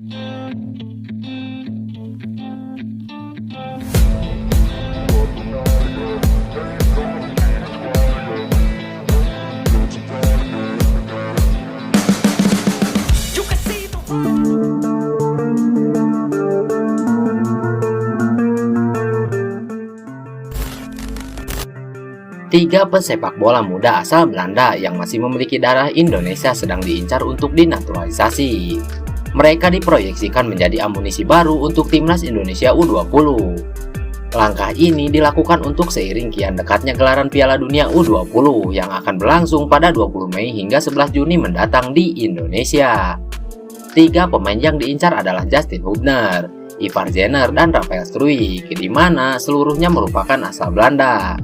Tiga pesepak bola muda asal Belanda yang masih memiliki darah Indonesia sedang diincar untuk dinaturalisasi. Mereka diproyeksikan menjadi amunisi baru untuk timnas Indonesia U20. Langkah ini dilakukan untuk seiring kian dekatnya gelaran Piala Dunia U20 yang akan berlangsung pada 20 Mei hingga 11 Juni mendatang di Indonesia. Tiga pemain yang diincar adalah Justin Hubner, Ivar Jenner, dan Rafael Struijk, di mana seluruhnya merupakan asal Belanda.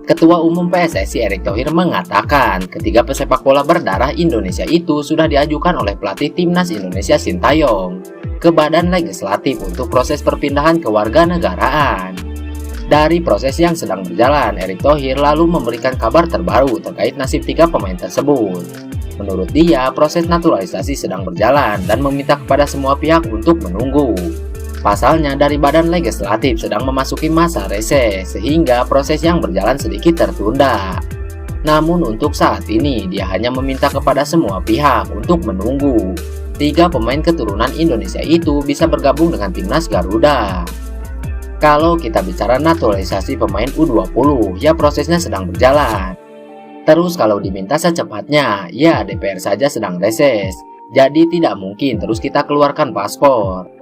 Ketua Umum PSSI Erick Thohir mengatakan ketiga pesepak bola berdarah Indonesia itu sudah diajukan oleh pelatih timnas Indonesia Sintayong ke Badan Legislatif untuk proses perpindahan kewarganegaraan. Dari proses yang sedang berjalan, Erick Thohir lalu memberikan kabar terbaru terkait nasib tiga pemain tersebut. Menurut dia, proses naturalisasi sedang berjalan dan meminta kepada semua pihak untuk menunggu. Pasalnya, dari Badan Legislatif sedang memasuki masa reses, sehingga proses yang berjalan sedikit tertunda. Namun untuk saat ini, dia hanya meminta kepada semua pihak untuk menunggu. Tiga pemain keturunan Indonesia itu bisa bergabung dengan timnas Garuda. Kalau kita bicara naturalisasi pemain U20, ya prosesnya sedang berjalan. Terus kalau diminta secepatnya, ya DPR saja sedang reses. Jadi tidak mungkin terus kita keluarkan paspor.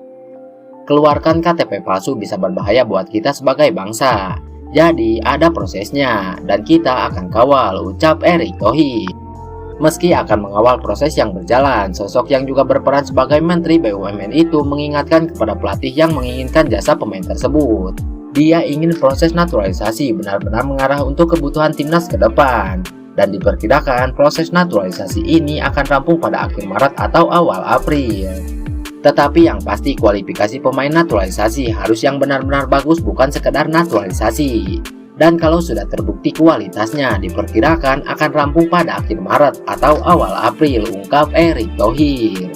Keluarkan KTP palsu bisa berbahaya buat kita sebagai bangsa. Jadi ada prosesnya dan kita akan kawal, ucap Erick Thohir. Meski akan mengawal proses yang berjalan, sosok yang juga berperan sebagai Menteri BUMN itu mengingatkan kepada pelatih yang menginginkan jasa pemain tersebut. Dia ingin proses naturalisasi benar-benar mengarah untuk kebutuhan timnas ke depan. Dan diperkirakan proses naturalisasi ini akan rampung pada akhir Maret atau awal April. Tetapi yang pasti kualifikasi pemain naturalisasi harus yang benar-benar bagus, bukan sekedar naturalisasi. Dan kalau sudah terbukti kualitasnya, diperkirakan akan rampung pada akhir Maret atau awal April, ungkap Erick Thohir.